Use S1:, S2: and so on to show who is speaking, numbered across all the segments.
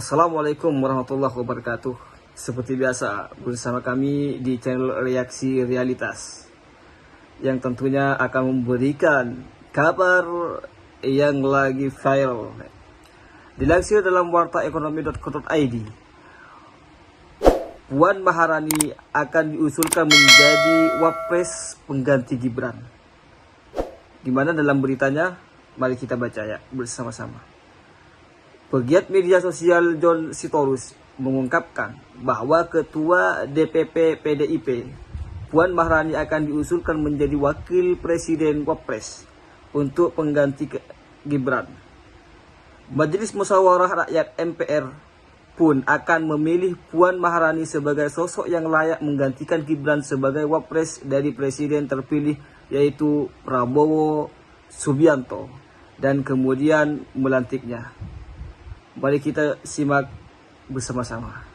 S1: Assalamualaikum warahmatullahi wabarakatuh. Seperti biasa bersama kami di channel Reaksi Realitas yang tentunya akan memberikan kabar yang lagi viral. Dilansir dalam wartaekonomi.co.id, Puan Maharani akan diusulkan menjadi wapres pengganti Gibran. Di mana dalam beritanya, mari kita baca ya bersama-sama. Pegiat media sosial John Sitorus mengungkapkan bahwa Ketua DPP PDIP Puan Maharani akan diusulkan menjadi Wakil Presiden Wapres untuk pengganti Gibran. Majelis Musyawarah Rakyat MPR pun akan memilih Puan Maharani sebagai sosok yang layak menggantikan Gibran sebagai Wapres dari Presiden terpilih, yaitu Prabowo Subianto, dan kemudian melantiknya. Mari kita simak bersama-sama.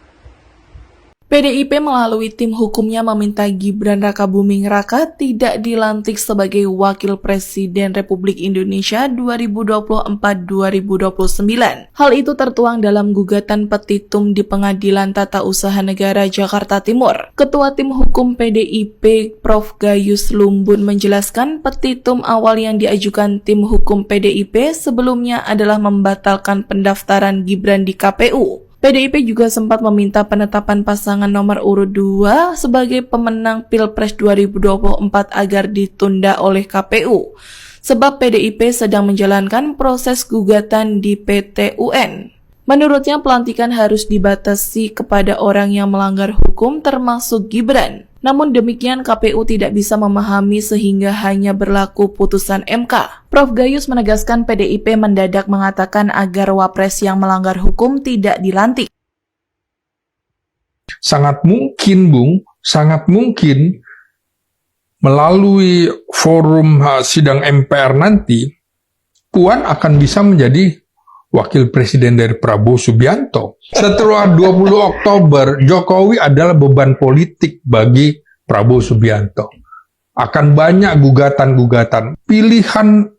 S2: PDIP melalui tim hukumnya meminta Gibran Rakabuming Raka tidak dilantik sebagai Wakil Presiden Republik Indonesia 2024-2029. Hal itu tertuang dalam gugatan petitum di Pengadilan Tata Usaha Negara Jakarta Timur. Ketua tim hukum PDIP Prof. Gayus Lumbun menjelaskan petitum awal yang diajukan tim hukum PDIP sebelumnya adalah membatalkan pendaftaran Gibran di KPU. PDIP juga sempat meminta penetapan pasangan nomor urut 2 sebagai pemenang Pilpres 2024 agar ditunda oleh KPU, sebab PDIP sedang menjalankan proses gugatan di PT UN. Menurutnya, pelantikan harus dibatasi kepada orang yang melanggar hukum termasuk Gibran. Namun demikian, KPU tidak bisa memahami sehingga hanya berlaku putusan MK. Prof. Gayus menegaskan PDIP mendadak mengatakan agar wapres yang melanggar hukum tidak dilantik.
S3: Sangat mungkin, Bung, sangat mungkin melalui forum sidang MPR nanti, Puan akan bisa menjadi Wakil Presiden dari Prabowo Subianto. Setelah 20 Oktober, Jokowi adalah beban politik bagi Prabowo Subianto. Akan banyak gugatan-gugatan. Pilihan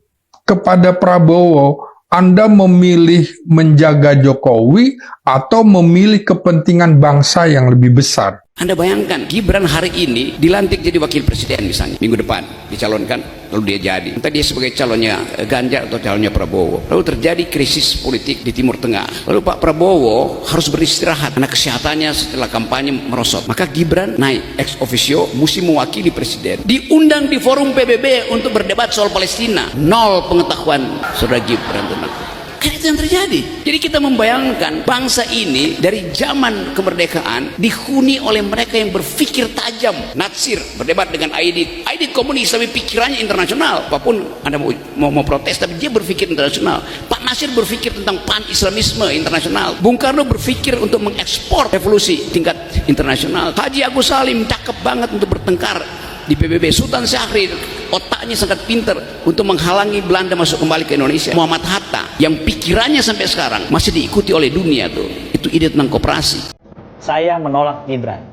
S3: kepada Prabowo, Anda memilih menjaga Jokowi atau memilih kepentingan bangsa yang lebih besar?
S4: Anda bayangkan, Gibran hari ini dilantik jadi wakil presiden misalnya, minggu depan dicalonkan, lalu dia jadi. Entah dia sebagai calonnya Ganjar atau calonnya Prabowo. Lalu terjadi krisis politik di Timur Tengah. Lalu Pak Prabowo harus beristirahat karena kesehatannya setelah kampanye merosot. Maka Gibran naik ex officio, mesti mewakili presiden. Diundang di forum PBB untuk berdebat soal Palestina. Nol pengetahuan saudara Gibran tentang kan itu yang terjadi. Jadi kita membayangkan bangsa ini dari zaman kemerdekaan dihuni oleh mereka yang berpikir tajam. Natsir berdebat dengan Aidit komunis tapi pikirannya internasional. Apapun Anda mau protes tapi dia berpikir internasional. Pak Nasir berpikir tentang pan-islamisme internasional. Bung Karno berpikir untuk mengekspor revolusi tingkat internasional. Haji Agus Salim cakep banget untuk bertengkar di PBB. Sultan Syahrir otaknya sangat pintar untuk menghalangi Belanda masuk kembali ke Indonesia. Muhammad Hatta yang pikirannya sampai sekarang masih diikuti oleh dunia tuh, itu ide tentang koperasi.
S5: Saya menolak Gibran.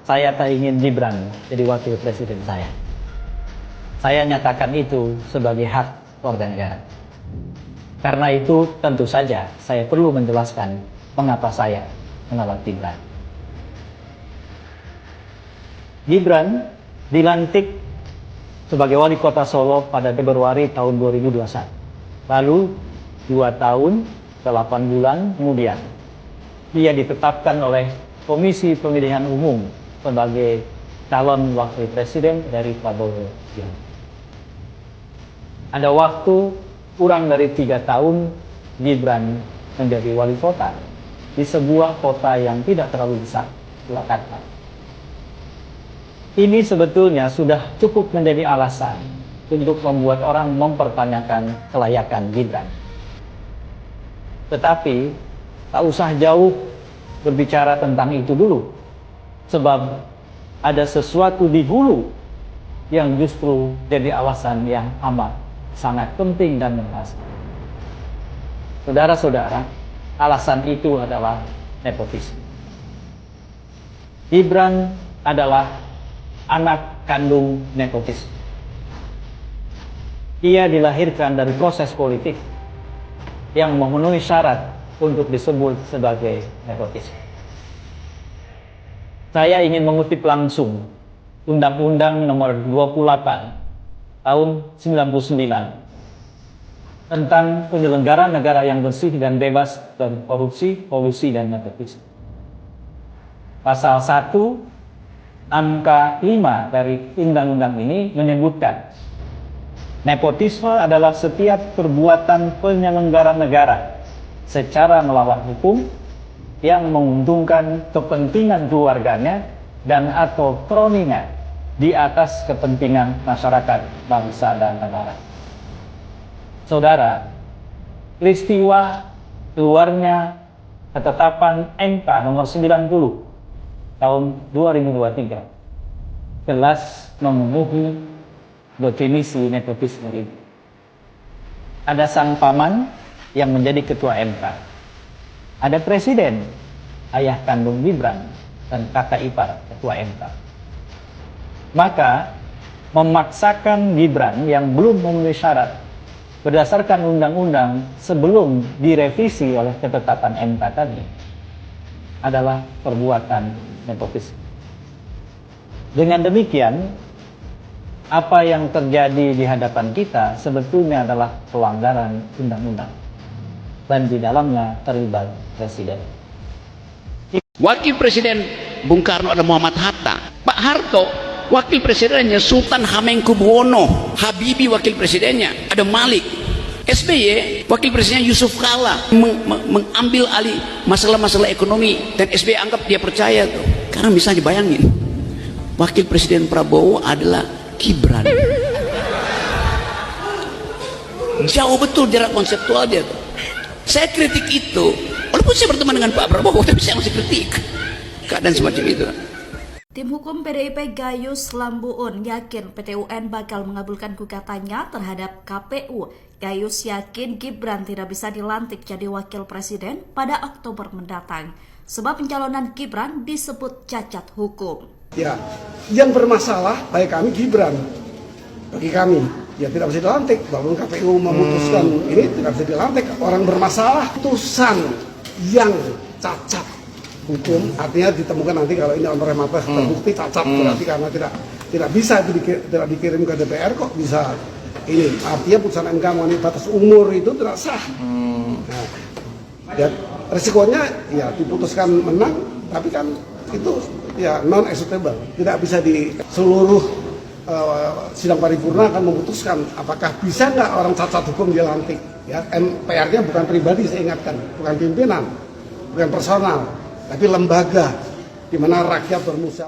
S5: Saya tak ingin Gibran jadi wakil presiden saya. Saya nyatakan itu sebagai hak warga negara. Karena itu tentu saja saya perlu menjelaskan mengapa saya menolak Gibran. Gibran dilantik sebagai wali kota Solo pada Februari tahun 2021. Lalu 2 tahun 8 bulan kemudian dia ditetapkan oleh Komisi Pemilihan Umum sebagai calon wakil presiden dari Prabowo. Ada waktu kurang dari 3 tahun Gibran menjadi wali kota di sebuah kota yang tidak terlalu besar, Jakarta. Ini sebetulnya sudah cukup menjadi alasan untuk membuat orang mempertanyakan kelayakan Gibran. Tetapi tak usah jauh berbicara tentang itu dulu, sebab ada sesuatu di hulu yang justru jadi alasan yang amat sangat penting dan mendasar. Saudara-saudara, alasan itu adalah nepotisme. Gibran adalah anak kandung nepotisme. Ia dilahirkan dari proses politik yang memenuhi syarat untuk disebut sebagai nepotisme. Saya ingin mengutip langsung Undang-Undang Nomor 28 Tahun 99 tentang penyelenggaraan negara yang bersih dan bebas dari korupsi, kolusi, dan nepotisme. Pasal 1 angka 5 dari undang-undang ini menyebutkan nepotisme adalah setiap perbuatan penyelenggara negara secara melawan hukum yang menguntungkan kepentingan keluarganya dan atau kroninya di atas kepentingan masyarakat, bangsa, dan negara. Saudara, peristiwa keluarnya ketetapan MK nomor 90 tahun 2023 jelas memenuhi definisi nepotisme ini. Ada sang paman yang menjadi ketua MK. Ada presiden, ayah kandung Gibran, dan kakak ipar ketua MK. Maka memaksakan Gibran yang belum memenuhi syarat berdasarkan undang-undang sebelum direvisi oleh ketetapan MK tadi adalah perbuatan nepotisme. Dengan demikian, apa yang terjadi di hadapan kita sebetulnya adalah pelanggaran undang-undang dan di dalamnya terlibat presiden.
S4: Wakil Presiden Bung Karno adalah Muhammad Hatta. Pak Harto, wakil presidennya Sultan Hamengkubuwono. Habibie wakil presidennya, ada Malik. SBY, wakil presidennya Yusuf Kala mengambil alih masalah-masalah ekonomi, dan SBY anggap dia percaya tuh. Karena misalnya bayangin, wakil presiden Prabowo adalah Gibran. Jauh betul jarak konseptual dia tuh. Saya kritik itu, walaupun saya berteman dengan Pak Prabowo, tapi saya masih kritik keadaan semacam itu.
S6: Tim hukum PDIP Gayus Lambuun yakin PT UN bakal mengabulkan gugatannya terhadap KPU. Gayus yakin Gibran tidak bisa dilantik jadi wakil presiden pada Oktober mendatang, sebab pencalonan Gibran disebut cacat hukum.
S7: Ya, yang bermasalah bagi kami Gibran, bagi kami. Ya tidak bisa dilantik, walaupun KPU memutuskan ini tidak bisa dilantik. Orang bermasalah, putusan yang cacat hukum, artinya ditemukan nanti kalau ini oleh mata terbukti cacat, berarti karena tidak bisa tidak dikirim ke DPR kok bisa ini. Artinya putusan MK mengenai batas umur itu tidak sah. Nah, ya resikonya ya diputuskan menang, tapi kan itu ya non executable, tidak bisa di seluruh sidang paripurna akan memutuskan apakah bisa nggak orang cacat hukum dilantik. Ya, PR-nya bukan pribadi, saya ingatkan, bukan pimpinan, bukan personal, tapi lembaga di mana rakyat bermusyawarah.